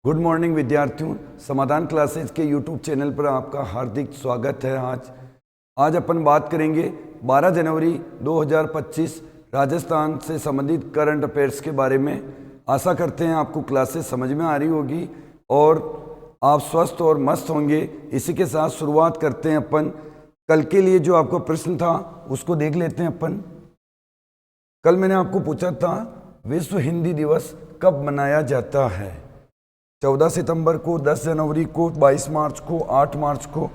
Good morning विद्यार्थियों, समाधान classes के यूट्यूब चैनल पर आपका हार्दिक स्वागत है। आज अपन बात करेंगे 12 जनवरी 2025 राजस्थान से संबंधित करंट अफेयर्स के बारे में। आशा करते हैं आपको क्लासेस समझ में आ रही होगी और आप स्वस्थ और मस्त होंगे। इसी के साथ शुरुआत करते हैं अपन। कल के लिए जो आपका प्रश्न था उसको देख लेते हैं अपन। कल मैंने आपको पूछा था विश्व हिंदी दिवस कब मनाया जाता है। 14 सितंबर को, 10 जनवरी को, 22 मार्च को, 8 मार्च को।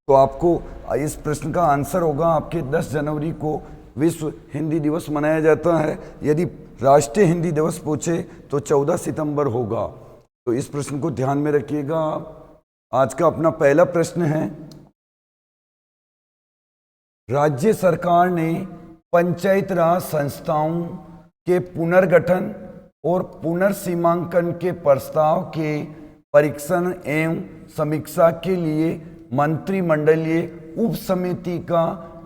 तो आपको इस प्रश्न का आंसर होगा आपके 10 जनवरी को विश्व हिंदी दिवस मनाया जाता है। यदि राष्ट्रीय हिंदी दिवस पूछे तो 14 सितंबर होगा। तो इस प्रश्न को ध्यान में रखिएगा। आज का अपना पहला प्रश्न है, राज्य सरकार ने पंचायत राज संस्थाओं के पुनर्गठन और पुनर्सीमांकन के प्रस्ताव के परीक्षण एवं समीक्षा के लिए मंत्रिमंडलीय उप समिति का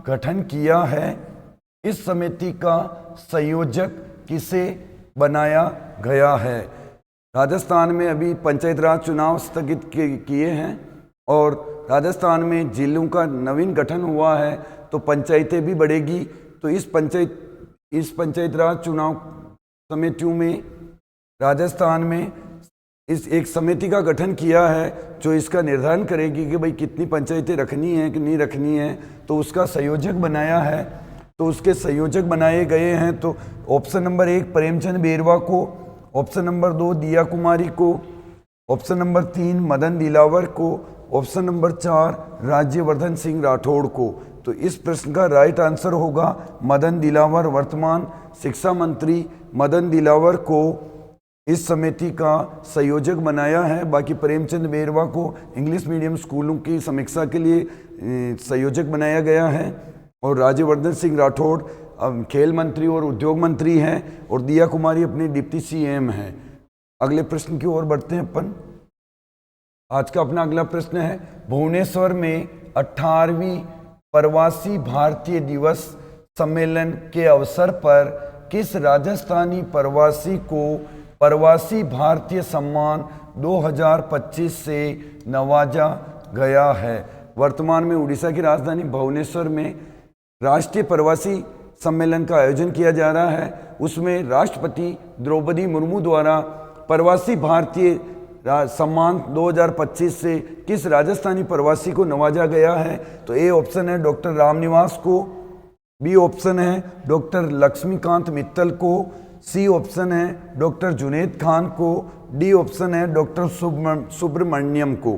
गठन किया है। इस समिति का संयोजक किसे बनाया गया है। राजस्थान में अभी पंचायत राज चुनाव स्थगित किए हैं और राजस्थान में जिलों का नवीन गठन हुआ है, तो पंचायतें भी बढ़ेगी। तो इस पंचायत राज चुनाव समितियों में राजस्थान में इस एक समिति का गठन किया है जो इसका निर्धारण करेगी कि भाई कितनी पंचायतें रखनी है कि नहीं रखनी है। तो उसका संयोजक बनाया है। तो उसके संयोजक बनाए गए हैं। तो ऑप्शन नंबर 1 प्रेमचंद बेरवा को, ऑप्शन नंबर 2 दिया कुमारी को, ऑप्शन नंबर 3 मदन दिलावर को, ऑप्शन नंबर 4 राज्यवर्धन सिंह राठौड़ को। तो इस प्रश्न का राइट आंसर होगा मदन दिलावर। वर्तमान शिक्षा मंत्री मदन दिलावर को इस समिति का संयोजक बनाया है। बाकी प्रेमचंद बेरवा को इंग्लिश मीडियम स्कूलों की समीक्षा के लिए संयोजक बनाया गया है और राज्यवर्धन सिंह राठौड़ खेल मंत्री और उद्योग मंत्री हैं और दिया कुमारी अपनी डिप्टी सीएम हैं। अगले प्रश्न की ओर बढ़ते हैं अपन। आज का अपना अगला प्रश्न है, भुवनेश्वर में 18वीं प्रवासी भारतीय दिवस सम्मेलन के अवसर पर किस राजस्थानी प्रवासी को प्रवासी भारतीय सम्मान 2025 से नवाजा गया है। वर्तमान में उड़ीसा की राजधानी भुवनेश्वर में राष्ट्रीय प्रवासी सम्मेलन का आयोजन किया जा रहा है। उसमें राष्ट्रपति द्रौपदी मुर्मू द्वारा प्रवासी भारतीय सम्मान 2025 से किस राजस्थानी प्रवासी को नवाजा गया है। तो ए ऑप्शन है डॉक्टर रामनिवास को, बी ऑप्शन है डॉक्टर लक्ष्मीकांत मित्तल को, सी ऑप्शन है डॉक्टर जुनेद खान को, डी ऑप्शन है डॉक्टर सुब्रमण्यम को।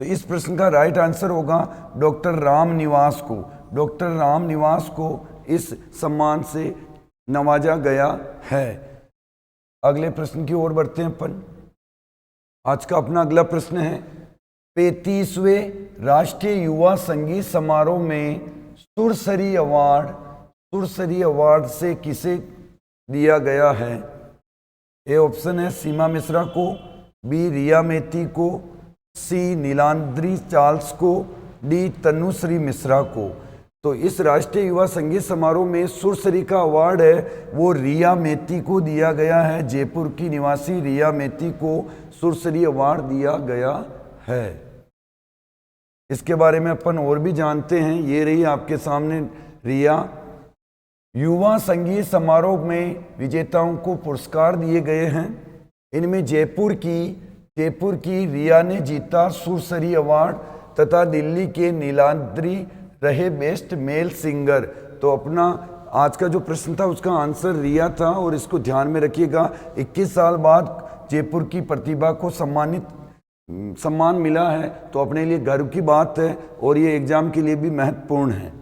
तो इस प्रश्न का राइट आंसर होगा डॉक्टर रामनिवास को। डॉक्टर रामनिवास को इस सम्मान से नवाजा गया है। अगले प्रश्न की ओर बढ़ते हैं अपन। आज का अपना अगला प्रश्न है, 35वें राष्ट्रीय युवा संगीत समारोह में सुरसरी अवार्ड से किसे दिया गया है। ए ऑप्शन है सीमा मिश्रा को, बी रिया मेती को, सी नीलांद्री चार्ल्स को, डी तनुश्री मिश्रा को। तो इस राष्ट्रीय युवा संगीत समारोह में सुरसरी का अवार्ड है वो रिया मेती को दिया गया है। जयपुर की निवासी रिया मेती को सुरसरी अवार्ड दिया गया है। इसके बारे में अपन और भी जानते हैं। ये रही आपके सामने रिया। युवा संगीत समारोह में विजेताओं को पुरस्कार दिए गए हैं। इनमें जयपुर की रिया ने जीता सुरसरी अवार्ड तथा दिल्ली के नीलाद्री रहे बेस्ट मेल सिंगर। तो अपना आज का जो प्रश्न था उसका आंसर रिया था और इसको ध्यान में रखिएगा। 21 साल बाद जयपुर की प्रतिभा को सम्मान मिला है तो अपने लिए गर्व की बात है और ये एग्जाम के लिए भी महत्वपूर्ण है।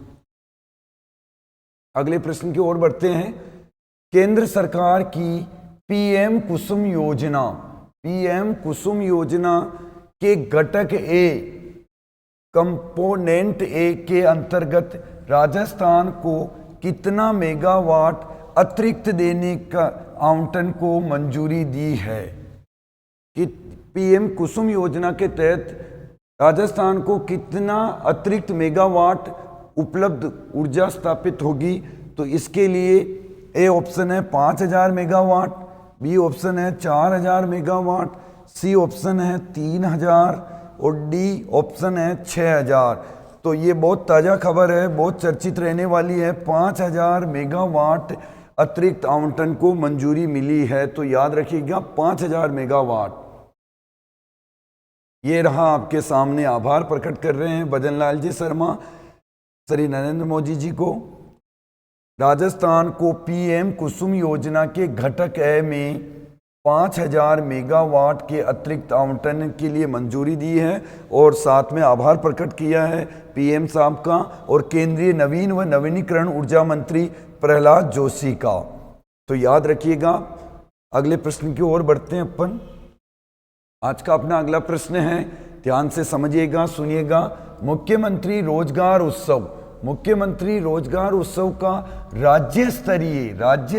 अगले प्रश्न की ओर बढ़ते हैं। केंद्र सरकार की पीएम कुसुम योजना के घटक ए कंपोनेंट ए के अंतर्गत राजस्थान को कितना मेगावाट अतिरिक्त देने का आवंटन को मंजूरी दी है। कि पीएम कुसुम योजना के तहत राजस्थान को कितना अतिरिक्त मेगावाट उपलब्ध ऊर्जा स्थापित होगी। तो इसके लिए ए ऑप्शन है 5000 मेगावाट, बी ऑप्शन है 4000 मेगावाट, सी ऑप्शन है 3000 और डी ऑप्शन है 6000। तो ये बहुत ताज़ा खबर है, बहुत चर्चित रहने वाली है। 5000 मेगावाट अतिरिक्त आवंटन को मंजूरी मिली है। तो याद रखिएगा 5000 मेगावाट। ये रहा आपके सामने। आभार प्रकट कर रहे हैं भजन लाल जी शर्मा श्री नरेंद्र मोदी जी को। राजस्थान को पीएम कुसुम योजना के घटक ए में 5000 मेगावाट के अतिरिक्त आवंटन के लिए मंजूरी दी है और साथ में आभार प्रकट किया है पीएम साहब का और केंद्रीय नवीन व नवीनीकरण ऊर्जा मंत्री प्रहलाद जोशी का। तो याद रखिएगा। अगले प्रश्न की ओर बढ़ते हैं अपन। आज का अपना अगला प्रश्न है, ध्यान से समझिएगा, सुनिएगा। मुख्यमंत्री रोजगार उत्सव, मुख्यमंत्री रोजगार उत्सव का राज्य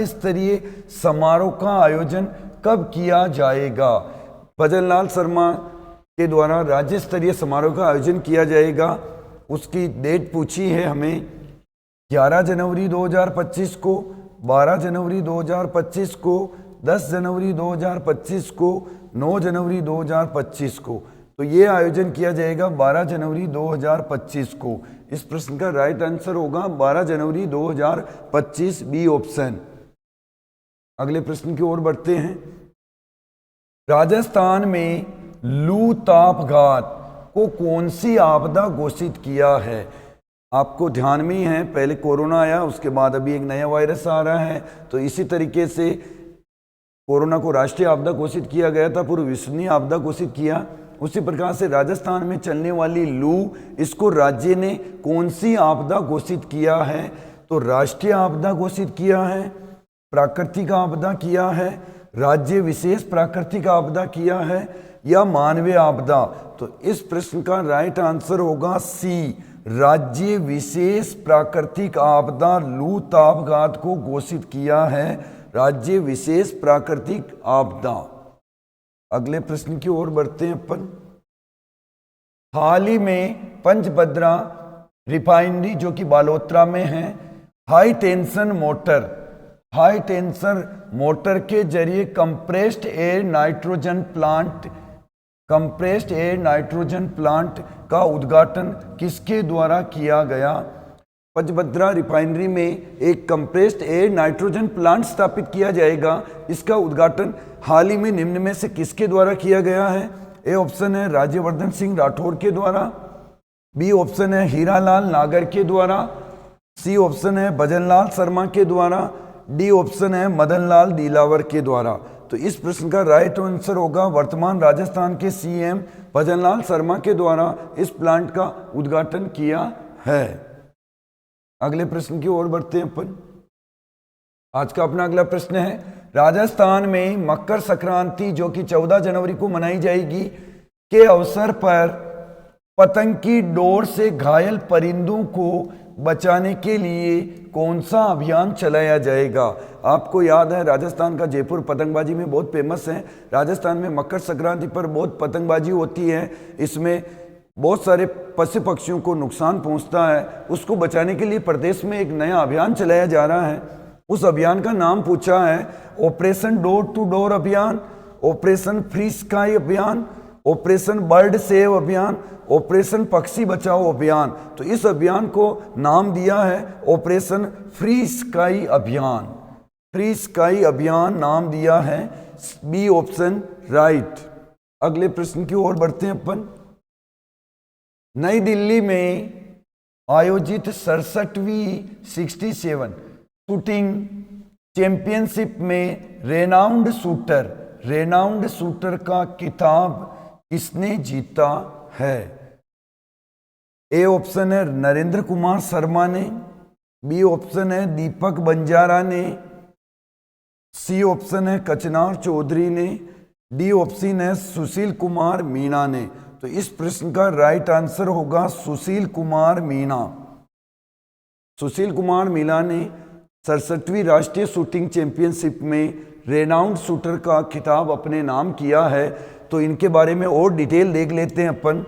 स्तरीय समारोह का आयोजन कब किया जाएगा? भजन लाल शर्मा के द्वारा राज्य स्तरीय समारोह का आयोजन किया जाएगा। उसकी डेट पूछी है हमें 11 जनवरी 2025 को, 12 जनवरी 2025 को, 10 जनवरी 2025 को, 9 जनवरी 2025 को। तो ये आयोजन किया जाएगा 12 जनवरी 2025 को। इस प्रश्न का राइट आंसर होगा 12 जनवरी 2025, बी ऑप्शन। अगले प्रश्न की ओर बढ़ते हैं। राजस्थान में लू तापघात को कौन सी आपदा घोषित किया है? आपको ध्यान में ही है, पहले कोरोना आया, उसके बाद अभी एक नया वायरस आ रहा है। तो इसी तरीके से कोरोना को राष्ट्रीय आपदा घोषित किया गया था, पूर्व विश्वसनीय आपदा घोषित किया। उसी प्रकार से राजस्थान में चलने वाली लू, इसको राज्य ने कौन सी आपदा घोषित किया है? तो राष्ट्रीय आपदा घोषित किया है, प्राकृतिक आपदा किया है, राज्य विशेष प्राकृतिक आपदा किया है या मानवीय आपदा? तो इस प्रश्न का राइट आंसर होगा सी, राज्य विशेष प्राकृतिक आपदा लू तापघात को घोषित किया है, राज्य विशेष प्राकृतिक आपदा। अगले प्रश्न की ओर बढ़ते हैं अपन। हाल ही में पंचभद्रा रिफाइनरी जो कि बालोतरा में है, हाई टेंशन मोटर के जरिए कंप्रेस्ड एयर नाइट्रोजन प्लांट का उद्घाटन किसके द्वारा किया गया? पंचभद्रा रिफाइनरी में एक कंप्रेस्ड एयर नाइट्रोजन प्लांट स्थापित किया जाएगा। इसका उद्घाटन हाल ही में निम्न में से किसके द्वारा किया गया है? ए ऑप्शन है राज्यवर्धन सिंह राठौर के द्वारा, बी ऑप्शन है हीरालाल नागर के द्वारा, सी ऑप्शन है भजनलाल शर्मा के द्वारा, डी ऑप्शन है मदनलाल दिलावर के द्वारा। तो इस प्रश्न का राइट आंसर होगा वर्तमान राजस्थान के सीएम भजनलाल शर्मा के द्वारा इस प्लांट का उद्घाटन किया है। अगले प्रश्न की ओर बढ़ते हैं अपन। आज का अपना अगला प्रश्न है, राजस्थान में मकर संक्रांति जो कि 14 जनवरी को मनाई जाएगी के अवसर पर पतंग की डोर से घायल परिंदों को बचाने के लिए कौन सा अभियान चलाया जाएगा? आपको याद है राजस्थान का जयपुर पतंगबाजी में बहुत फेमस है। राजस्थान में मकर संक्रांति पर बहुत पतंगबाजी होती है। इसमें बहुत सारे पशु पक्षियों को नुकसान पहुंचता है। उसको बचाने के लिए प्रदेश में एक नया अभियान चलाया जा रहा है। उस अभियान का नाम पूछा है ऑपरेशन डोर टू डोर अभियान, ऑपरेशन फ्री स्काई अभियान, ऑपरेशन बर्ड सेव अभियान, ऑपरेशन पक्षी बचाओ अभियान। तो इस अभियान को नाम दिया है ऑपरेशन फ्री स्काई अभियान। फ्री स्काई अभियान नाम दिया है, बी ऑप्शन राइट। अगले प्रश्न की ओर बढ़ते हैं अपन। नई दिल्ली में आयोजित 67वीं 67 शूटिंग चैंपियनशिप में रेनाउंड शूटर का खिताब किसने जीता है? ए ऑप्शन है नरेंद्र कुमार शर्मा ने, बी ऑप्शन है दीपक बंजारा ने, सी ऑप्शन है कचनार चौधरी ने, डी ऑप्शन है सुशील कुमार मीणा ने। तो इस प्रश्न का राइट आंसर होगा सुशील कुमार मीणा। सुशील कुमार मीणा ने 67वीं राष्ट्रीय शूटिंग चैंपियनशिप में रेनाउंड शूटर का खिताब अपने नाम किया है। तो इनके बारे में और डिटेल देख लेते हैं अपन।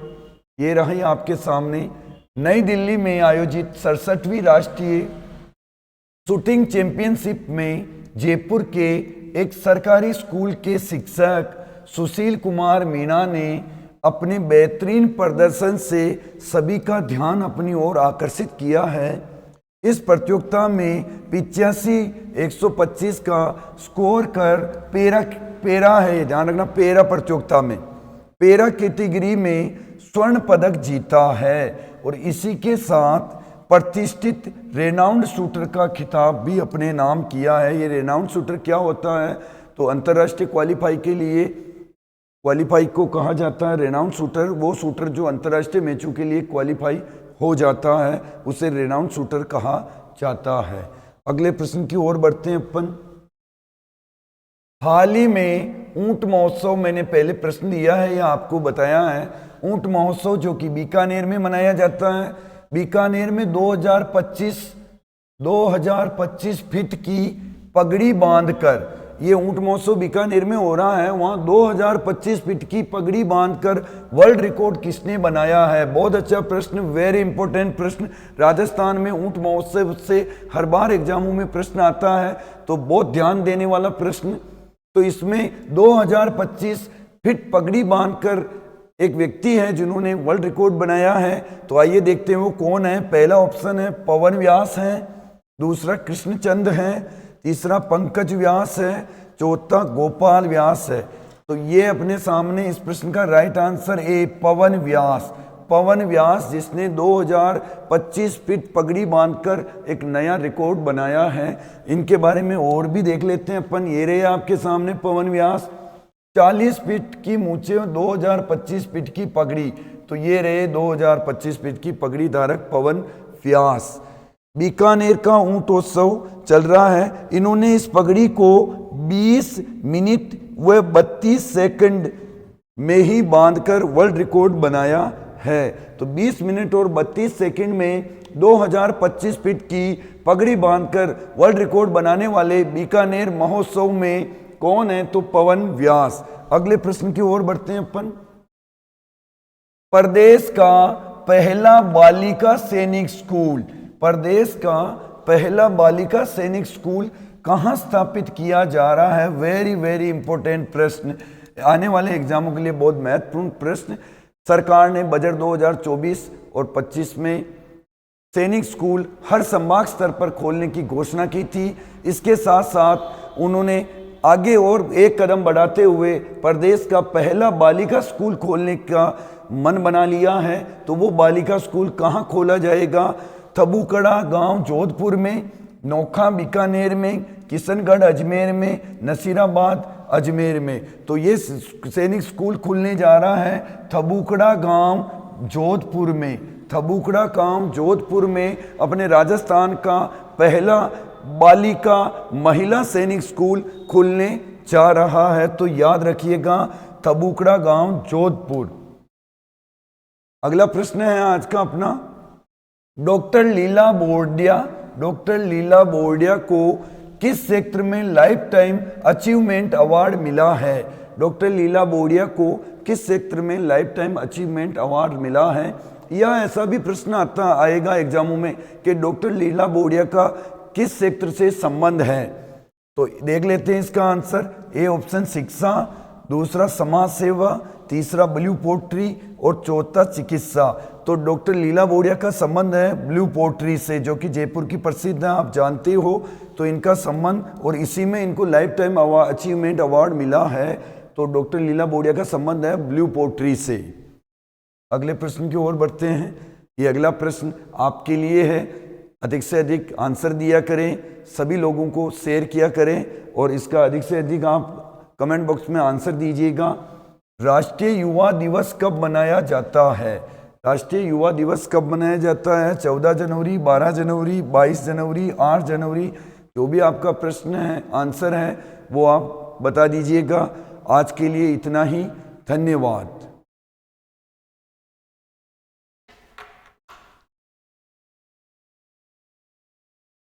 ये रही आपके सामने। नई दिल्ली में आयोजित 67वीं राष्ट्रीय शूटिंग चैंपियनशिप में जयपुर के एक सरकारी स्कूल के शिक्षक सुशील कुमार मीणा ने अपने बेहतरीन प्रदर्शन से सभी का ध्यान अपनी ओर आकर्षित किया है। इस प्रतियोगिता में 85-125 का स्कोर कर पेरा है, ध्यान रखना, पेरा प्रतियोगिता में पेरा कैटेगरी में स्वर्ण पदक जीता है और इसी के साथ प्रतिष्ठित रेनाउंड शूटर का खिताब भी अपने नाम किया है। ये रेनाउंड शूटर क्या होता है? तो अंतर्राष्ट्रीय क्वालिफाई के लिए क्वालिफाई को कहा जाता है रेनाउंड शूटर। वो शूटर जो अंतर्राष्ट्रीय मैचों के लिए क्वालिफाई हो जाता है उसे रेनाउंड शूटर कहा जाता है। अगले प्रश्न की ओर बढ़ते हैं अपन। हाल ही में ऊंट महोत्सव, मैंने पहले प्रश्न दिया है या आपको बताया है, ऊंट महोत्सव जो कि बीकानेर में मनाया जाता है। बीकानेर में 2025 फीट की पगड़ी बांधकर, ये ऊंट महोत्सव बीकानेर में हो रहा है, वहां 2025 फीट की पगड़ी बांधकर वर्ल्ड रिकॉर्ड किसने बनाया है? बहुत अच्छा प्रश्न, वेरी इंपॉर्टेंट प्रश्न। राजस्थान में ऊंट महोत्सव से हर बार एग्जामों में प्रश्न आता है, तो बहुत ध्यान देने वाला प्रश्न। तो इसमें 2025 फीट पगड़ी बांधकर एक व्यक्ति है जिन्होंने वर्ल्ड रिकॉर्ड बनाया है। तो आइए देखते हैं वो कौन है। पहला ऑप्शन है पवन व्यास है, दूसरा कृष्णचंद है, तीसरा पंकज व्यास है, चौथा गोपाल व्यास है। तो ये अपने सामने इस प्रश्न का राइट आंसर ए, पवन व्यास। पवन व्यास जिसने 2025 फीट पगड़ी बांधकर एक नया रिकॉर्ड बनाया है। इनके बारे में और भी देख लेते हैं अपन। ये रहे आपके सामने पवन व्यास, 40 फीट की मूछें, 2025 फीट की पगड़ी। तो ये रहे 2025 फीट की पगड़ी धारक पवन व्यास। बीकानेर का ऊंटोत्सव चल रहा है। इन्होंने इस पगड़ी को 20 मिनट व 32 सेकंड में ही बांधकर वर्ल्ड रिकॉर्ड बनाया है। तो 20 मिनट और 32 सेकंड में 2025 फीट की पगड़ी बांधकर वर्ल्ड रिकॉर्ड बनाने वाले बीकानेर महोत्सव में कौन है? तो पवन व्यास। अगले प्रश्न की ओर बढ़ते हैं अपन। प्रदेश का पहला बालिका सैनिक स्कूल, प्रदेश का पहला बालिका सैनिक स्कूल कहां स्थापित किया जा रहा है? वेरी वेरी इंपॉर्टेंट प्रश्न, आने वाले एग्जामों के लिए बहुत महत्वपूर्ण प्रश्न। सरकार ने बजट 2024 और 25 में सैनिक स्कूल हर संभाग स्तर पर खोलने की घोषणा की थी। इसके साथ साथ उन्होंने आगे और एक कदम बढ़ाते हुए प्रदेश का पहला बालिका स्कूल खोलने का मन बना लिया है। तो वो बालिका स्कूल कहाँ खोला जाएगा? थबूकड़ा गांव जोधपुर में, नोखा बीकानेर में, किशनगढ़ अजमेर में, नसीराबाद अजमेर में। तो ये सैनिक स्कूल खुलने जा रहा है थबूकड़ा गांव जोधपुर में। थबूकड़ा गांव जोधपुर में अपने राजस्थान का पहला बालिका महिला सैनिक स्कूल खुलने जा रहा है। तो याद रखिएगा थबूकड़ा गांव जोधपुर। अगला प्रश्न है आज का अपना। डॉक्टर लीला बोर्डिया को किस क्षेत्र में लाइफ टाइम अचीवमेंट अवार्ड मिला है? डॉक्टर लीला बोर्डिया को किस क्षेत्र में लाइफ टाइम अचीवमेंट अवार्ड मिला है? या ऐसा भी प्रश्न आएगा एग्जामों में कि डॉक्टर लीला बोर्डिया का किस क्षेत्र से संबंध है? तो देख लेते हैं इसका आंसर। ए ऑप्शन शिक्षा, दूसरा समाज सेवा, तीसरा ब्लू पोट्री और चौथा चिकित्सा। तो डॉक्टर लीला बोर्डिया का संबंध है ब्लू पोट्री से, जो कि जयपुर की प्रसिद्ध है, आप जानते हो। तो इनका संबंध, और इसी में इनको लाइफ टाइम अचीवमेंट अवार्ड मिला है। तो डॉक्टर लीला बोर्डिया का संबंध है ब्लू पोट्री से। अगले प्रश्न की ओर बढ़ते हैं। ये अगला प्रश्न आपके लिए है। अधिक से अधिक आंसर दिया करें, सभी लोगों को शेयर किया करें और इसका अधिक से अधिक आप कमेंट बॉक्स में आंसर दीजिएगा। राष्ट्रीय युवा दिवस कब मनाया जाता है? राष्ट्रीय युवा दिवस कब मनाया जाता है? 14 जनवरी, 12 जनवरी, 22 जनवरी, 8 जनवरी। जो भी आपका प्रश्न है, आंसर है, वो आप बता दीजिएगा। आज के लिए इतना ही, धन्यवाद।